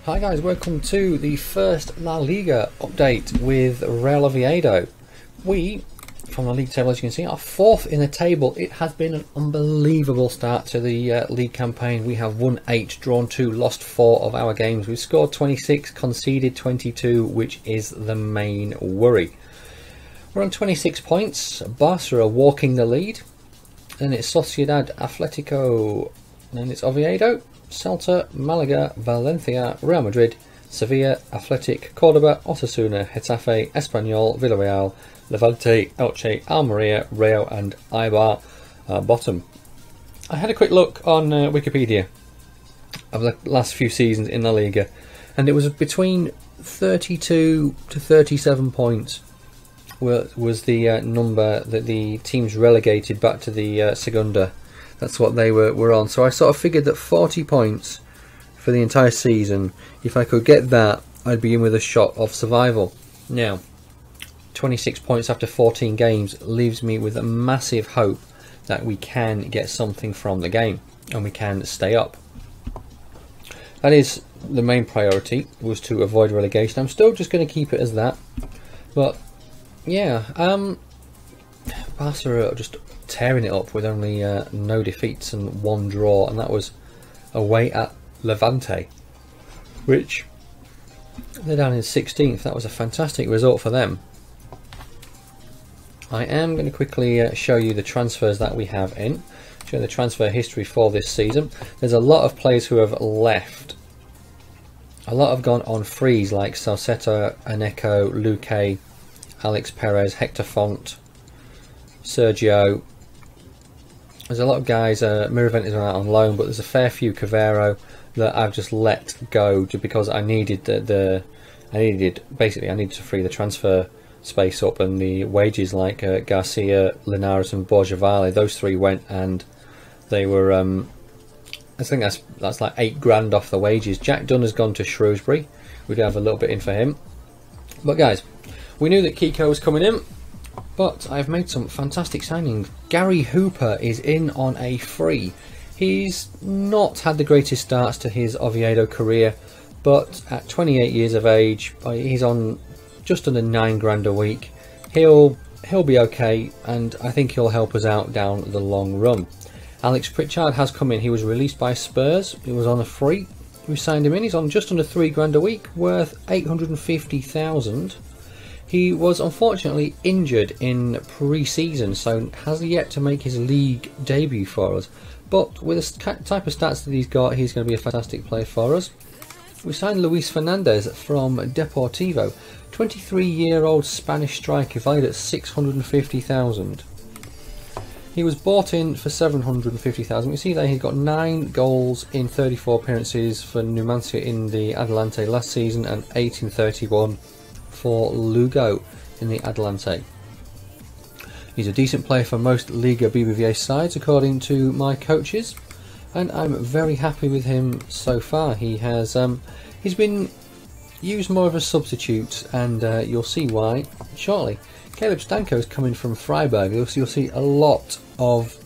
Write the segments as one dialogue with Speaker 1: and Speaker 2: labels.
Speaker 1: Hi guys, welcome to the first La Liga update with Real Oviedo. We, from the league table as you can see, are fourth in the table. It has been an unbelievable start to the league campaign. We have won 8, drawn 2, lost 4 of our games. We've scored 26, conceded 22, which is the main worry. We're on 26 points. Barca are walking the lead. Then it's Sociedad, Atletico, then it's Oviedo, Celta, Malaga, Valencia, Real Madrid, Sevilla, Athletic, Cordoba, Osasuna, Getafe, Espanyol, Villarreal, Levante, Elche, Almeria, Rayo and Eibar bottom. I had a quick look on Wikipedia of the last few seasons in La Liga, and it was between 32 to 37 points was the number that the teams relegated back to the Segunda. That's what they were on. So I sort of figured that 40 points for the entire season, if I could get that, I'd be in with a shot of survival. Now, 26 points after 14 games leaves me with a massive hope that we can get something from the game and we can stay up. That is the main priority, was to avoid relegation. I'm still just going to keep it as that. But yeah, Barca are just tearing it up with only no defeats and 1 draw, and that was away at Levante, which they're down in 16th. That was a fantastic result for them. I am going to quickly show you the transfers that we have in, show the transfer history for this season. There's a lot of players who have left. A lot have gone on frees, like Salsetta, Aneco, Luque, Alex Perez, Hector Font, Sergio. There's a lot of guys, Miraventas are out on loan, but there's a fair few Cavero that I've just let go just because I needed I needed to free the transfer space up, and the wages like Garcia, Linares and Borjavale, those 3 went, and they were I think that's like 8 grand off the wages. Jack Dunn has gone to Shrewsbury. We'd have a little bit in for him. But guys, we knew that Kiko was coming in, but I've made some fantastic signings. Gary Hooper is in on a free. He's not had the greatest starts to his Oviedo career, but at 28 years of age, he's on just under 9 grand a week. He'll be okay, and I think he'll help us out down the long run. Alex Pritchard has come in. He was released by Spurs. He was on a free. We signed him in. He's on just under 3 grand a week, worth 850,000. He was unfortunately injured in pre-season, so has yet to make his league debut for us. But with the type of stats that he's got, he's going to be a fantastic player for us. We signed Luis Fernandez from Deportivo, 23-year-old Spanish striker valued at 650,000. He was bought in for 750,000. You see there he's got 9 goals in 34 appearances for Numancia in the Adelante last season and 8 in 31 for Lugo in the Adelante. He's a decent player for most Liga BBVA sides according to my coaches, and I'm very happy with him so far. He has he's been used more of a substitute, and you'll see why shortly. Caleb Stanko is coming from Freiburg. You'll see a lot of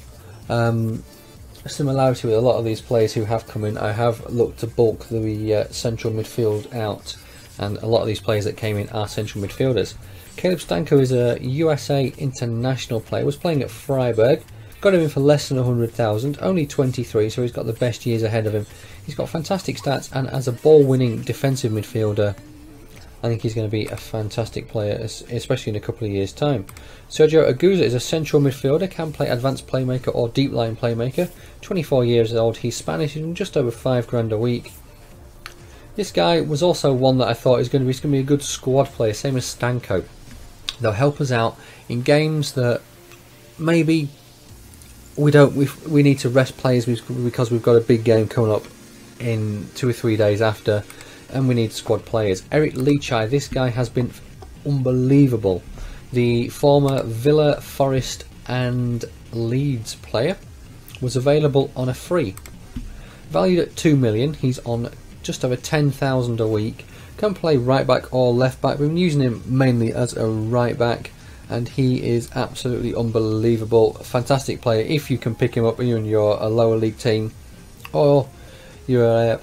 Speaker 1: similarity with a lot of these players who have come in. I have looked to bulk the central midfield out, and a lot of these players that came in are central midfielders. Caleb Stanko is a USA international player, was playing at Freiburg, got him in for less than 100,000, only 23, so he's got the best years ahead of him. He's got fantastic stats, and as a ball-winning defensive midfielder, I think he's going to be a fantastic player, especially in a couple of years' time. Sergio Aguza is a central midfielder, can play advanced playmaker or deep line playmaker, 24 years old, he's Spanish, and just over 5 grand a week. This guy was also one that I thought is going to be a good squad player, same as Stanko. They'll help us out in games that maybe we need to rest players because we've got a big game coming up in 2 or 3 days after, and we need squad players. Eric Lichai, this guy has been unbelievable. The former Villa, Forest and Leeds player was available on a free. Valued at 2 million, he's on just over 10,000 a week. Can play right back or left back. We've been using him mainly as a right back, and he is absolutely unbelievable. Fantastic player if you can pick him up when you're in a lower league team, or you're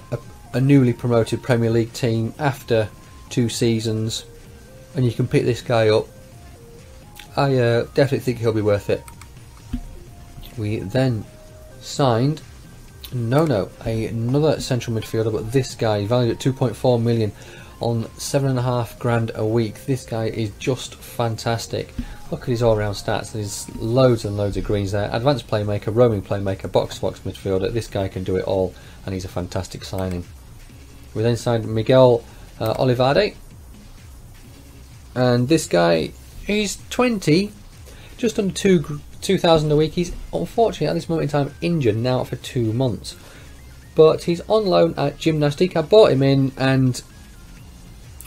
Speaker 1: a newly promoted Premier League team after 2 seasons, and you can pick this guy up, I definitely think he'll be worth it. We then signed another central midfielder, but this guy valued at 2.4 million on 7.5 grand a week. This guy is just fantastic. Look at his all-round stats. There's loads and loads of greens there. Advanced playmaker, roaming playmaker, box-to-box midfielder. This guy can do it all, and he's a fantastic signing. We then signed Miguel Olivade, and this guy, he's 20, just under 2,000 a week. He's unfortunately at this moment in time injured now for 2 months, but he's on loan at Gymnastic. I bought him in, and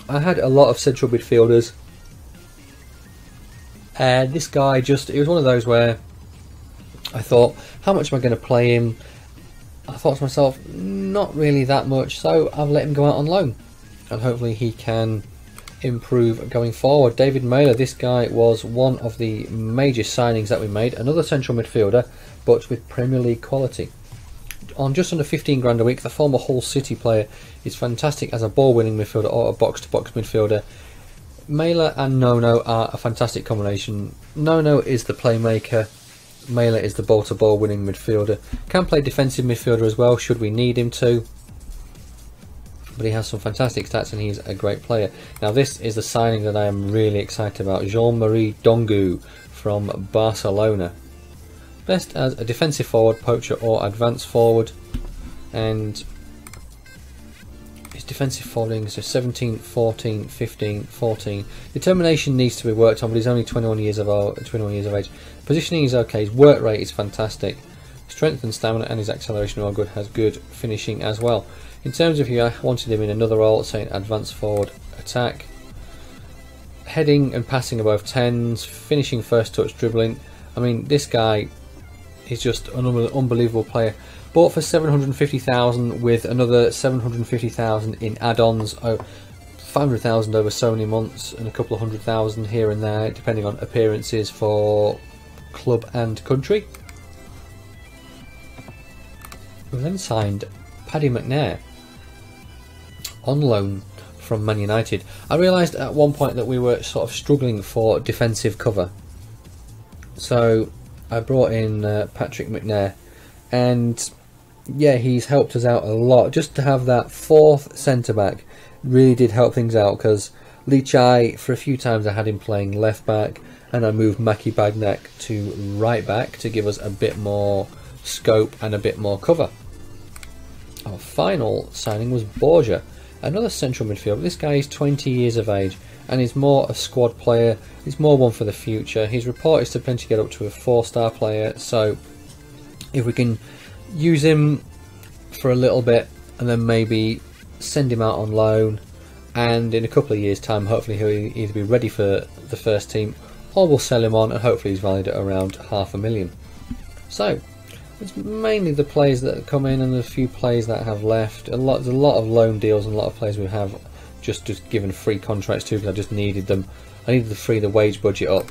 Speaker 1: I had a lot of central midfielders, and this guy it was one of those where I thought, how much am I going to play him? I thought to myself, not really that much, so I've let him go out on loan, and hopefully he can improve going forward. David Mailer, this guy was one of the major signings that we made, another central midfielder, but with Premier League quality. On just under 15 grand a week, the former Hull City player is fantastic as a ball-winning midfielder or a box-to-box midfielder. Mailer and Nono are a fantastic combination. Nono is the playmaker, Mailer is the ball-to-ball winning midfielder. Can play defensive midfielder as well, should we need him to. But he has some fantastic stats, and he's a great player. Now this is the signing that I am really excited about. Jean-Marie Dongu from Barcelona. Best as a defensive forward, poacher or advanced forward. And his defensive forwarding is 17, 14, 15, 14. Determination needs to be worked on, but he's only 21 years of age. Positioning is okay, his work rate is fantastic. Strength and stamina and his acceleration are all good, has good finishing as well. In terms of here, I wanted him in another role, saying advanced forward attack. Heading and passing are both 10s, finishing first touch, dribbling. I mean, this guy is just an unbelievable player. Bought for 750,000 with another 750,000 in add-ons. 500,000 over so many months, and a couple of 100,000 here and there, depending on appearances for club and country. We then signed Paddy McNair on loan from Man United. I realised at one point that we were sort of struggling for defensive cover, so I brought in Patrick McNair, and yeah, he's helped us out a lot. Just to have that fourth centre back really did help things out, because Lee Chai, for a few times I had him playing left back, and I moved Maki Bagnac to right back to give us a bit more scope and a bit more cover. Our final signing was Borja, another central midfielder. This guy is 20 years of age and is more a squad player. He's more one for the future. His report is to potentially get up to a 4-star player, so if we can use him for a little bit and then maybe send him out on loan, and in a couple of years time hopefully he'll either be ready for the first team, or we'll sell him on and hopefully he's valued at around $500,000. So it's mainly the players that come in and a few players that have left. There's a lot of loan deals and a lot of players we have just given free contracts to, because I just needed them. I needed to free the wage budget up.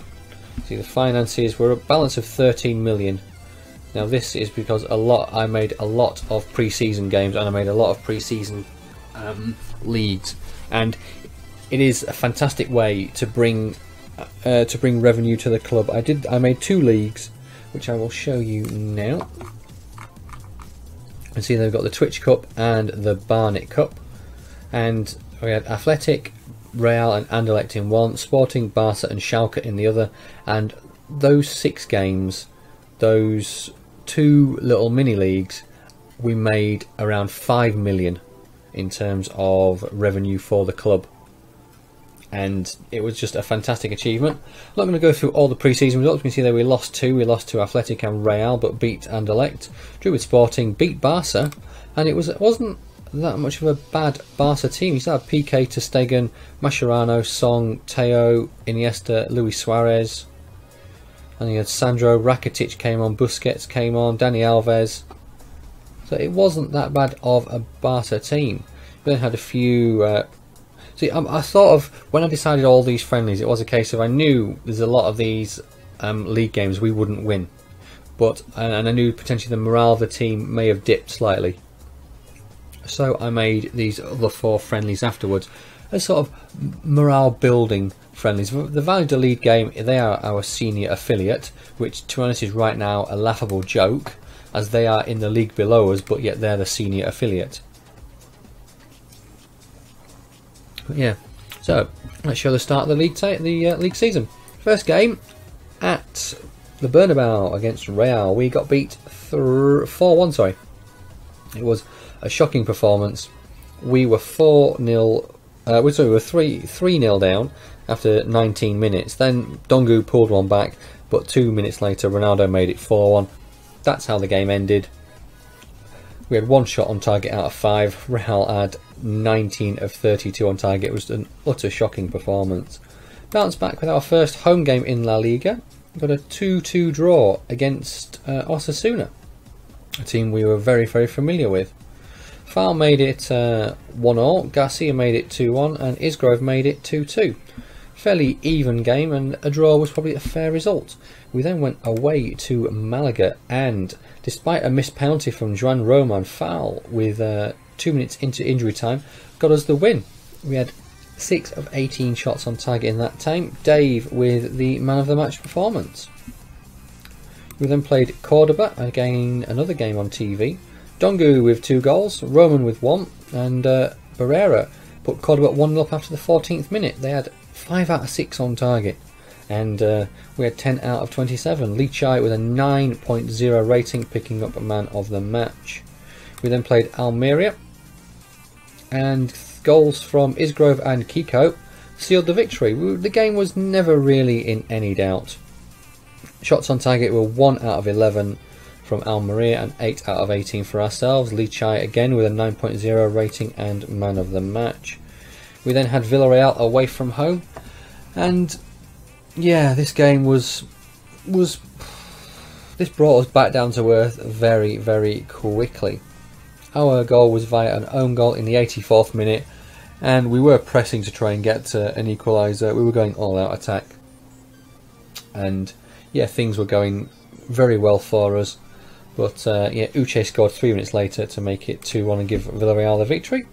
Speaker 1: See, the finances were a balance of 13 million. Now this is because I made a lot of pre-season games, and I made a lot of pre-season leagues, and it is a fantastic way to bring revenue to the club. I made 2 leagues, which I will show you now. And see, they've got the Twitch Cup and the Barnet Cup, and we had Athletic, Real and Anderlecht in one, Sporting, Barca and Schalke in the other, and those 6 games, those 2 little mini leagues, we made around 5 million in terms of revenue for the club, and it was just a fantastic achievement. I'm not going to go through all the pre-season results. You can see there we lost to Athletic and Real, but beat Anderlecht, drew with Sporting, beat Barca, and it wasn't that much of a bad Barca team. You still had Piqué, Ter Stegen, Mascherano, Song, Teo, Iniesta, Luis Suarez, and you had Sandro, Rakitic came on, Busquets came on, Dani Alves. So it wasn't that bad of a Barca team. We then had a few. See, I thought of, when I decided all these friendlies, it was a case of, I knew there's a lot of these league games we wouldn't win, and I knew potentially the morale of the team may have dipped slightly. So I made these other 4 friendlies afterwards as sort of morale building friendlies. The Valladolid game, they are our senior affiliate, which to be honest is right now a laughable joke, as they are in the league below us, but yet they're the senior affiliate. But yeah, so let's show the start of the league season. First game at the Bernabeu against Real. We got beat 4-1. Sorry, it was a shocking performance. We were 4-0. We were 3-0 down after 19 minutes. Then Dongu pulled one back, but 2 minutes later Ronaldo made it 4-1. That's how the game ended. We had 1 shot on target out of 5. Real had 19 of 32 on target. It was an utter shocking performance. Bounced back with our first home game in La Liga. We got a 2-2 draw against Osasuna, a team we were very, very familiar with. Fal made it 1-1, Garcia made it 2-1, and Isgrove made it 2-2. Fairly even game, and a draw was probably a fair result. We then went away to Malaga, and despite a missed penalty from Joan Roman, Fal, with 2 minutes into injury time, got us the win. We had 6 of 18 shots on target in that time. Dave with the man of the match performance. We then played Cordoba, again another game on TV. Dongu with 2 goals, Roman with 1, and Barrera put Cordoba 1-0 up after the 14th minute. They had 5 out of 6 on target, and we had 10 out of 27. Lee Chai with a 9.0 rating, picking up a man of the match. We then played Almeria, and goals from Isgrove and Kiko sealed the victory. The game was never really in any doubt. Shots on target were 1 out of 11 from Almeria and 8 out of 18 for ourselves. Lee Chai again with a 9.0 rating and man of the match. We then had Villarreal away from home, and yeah, this game this brought us back down to earth very, very quickly. Our goal was via an own goal in the 84th minute, and we were pressing to try and get an equaliser. We were going all-out attack, and yeah, things were going very well for us. But yeah, Uche scored 3 minutes later to make it 2-1 and give Villarreal the victory.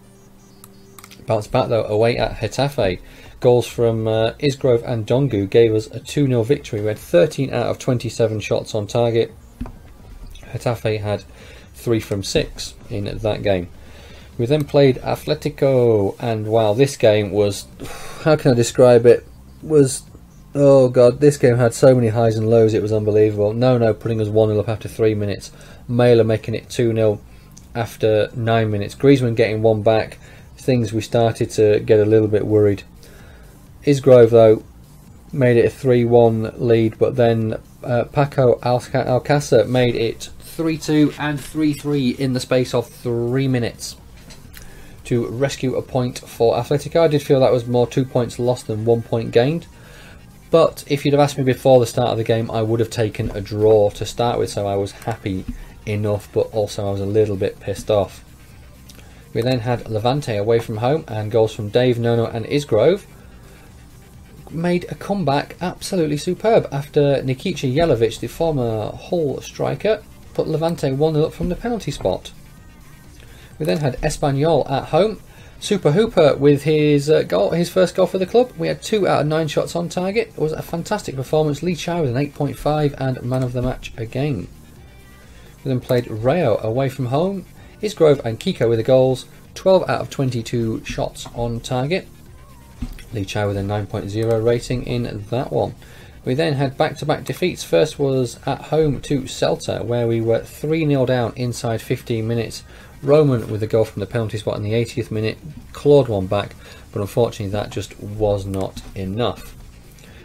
Speaker 1: Bounced back though away at Getafe. Goals from Isgrove and Dongu gave us a 2-0 victory. We had 13 out of 27 shots on target. Getafe had 3 from 6 in that game. We then played Atletico, and wow, this game was, how can I describe it, oh god, this game had so many highs and lows, it was unbelievable. No, putting us 1-0 up after 3 minutes. Mailer making it 2-0 after 9 minutes. Griezmann getting 1 back. Things we started to get a little bit worried. Isgrove though made it a 3-1 lead, but then Paco Alcácer made it 3-2 and 3-3 in the space of 3 minutes to rescue a point for Atletico. I did feel that was more 2 points lost than 1 point gained. But if you'd have asked me before the start of the game, I would have taken a draw to start with, so I was happy enough, but also I was a little bit pissed off. We then had Levante away from home, and goals from Dave, Nono and Isgrove made a comeback absolutely superb after Nikica Jelavic, the former Hull striker, put Levante 1-0 up from the penalty spot. We then had Espanyol at home. Super Hooper with his first goal for the club. We had 2 out of 9 shots on target. It was a fantastic performance. Lee Chai with an 8.5 and man of the match again. We then played Rayo away from home. Isgrove and Kiko with the goals. 12 out of 22 shots on target. Lee Chai with a 9.0 rating in that one. We then had back-to-back defeats. First was at home to Celta, where we were 3-0 down inside 15 minutes. Roman with a goal from the penalty spot in the 80th minute, clawed one back, but unfortunately that just was not enough.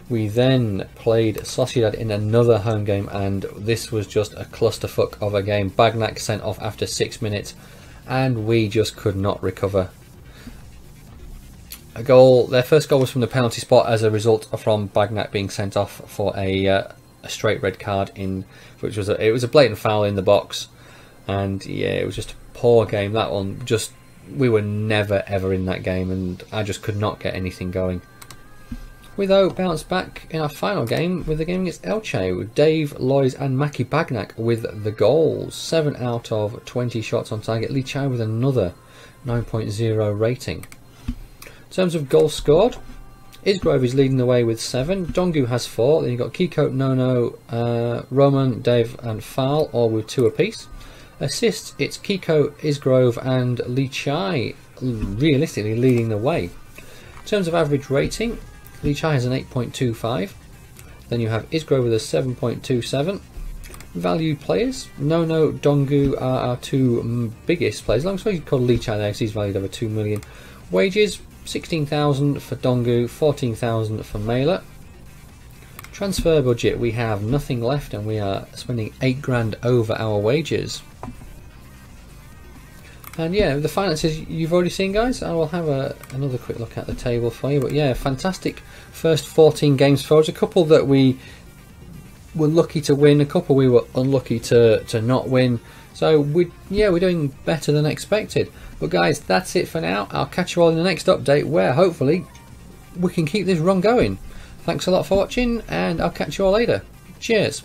Speaker 1: We then played Sociedad in another home game, and this was just a clusterfuck of a game. Bagnac sent off after 6 minutes, and we just could not recover. Their first goal was from the penalty spot as a result from Bagnac being sent off for a straight red card, which was it was a blatant foul in the box, and yeah, it was just a poor game. That one, we were never ever in that game, and I just could not get anything going. We though bounced back in our final game with the game against Elche with Dave, Lois and Maki Bagnac with the goals. 7 out of 20 shots on target. Lee Chai with another 9.0 rating. In terms of goals scored, Isgrove is leading the way with 7. Dongu has 4. Then you've got Kiko, Nono, Roman, Dave and Fal all with 2 apiece. Assists, it's Kiko, Isgrove and Lee Chai realistically leading the way. In terms of average rating, Lee Chai has an 8.25. Then you have Isgrove with a 7.27. Valued players, Nono, Dongu are our 2 biggest players. Long as you call Lee Chai there because he's valued over 2 million. Wages, 16,000 for Dongu, 14,000 for Mailer. Transfer budget, we have nothing left and we are spending 8 grand over our wages. And yeah, the finances you've already seen, guys. I will have another quick look at the table for you. But yeah, fantastic first 14 games for us. A couple that we were lucky to win, a couple we were unlucky to not win. So we're doing better than expected. But guys, that's it for now. I'll catch you all in the next update where hopefully we can keep this run going. Thanks a lot for watching and I'll catch you all later. Cheers.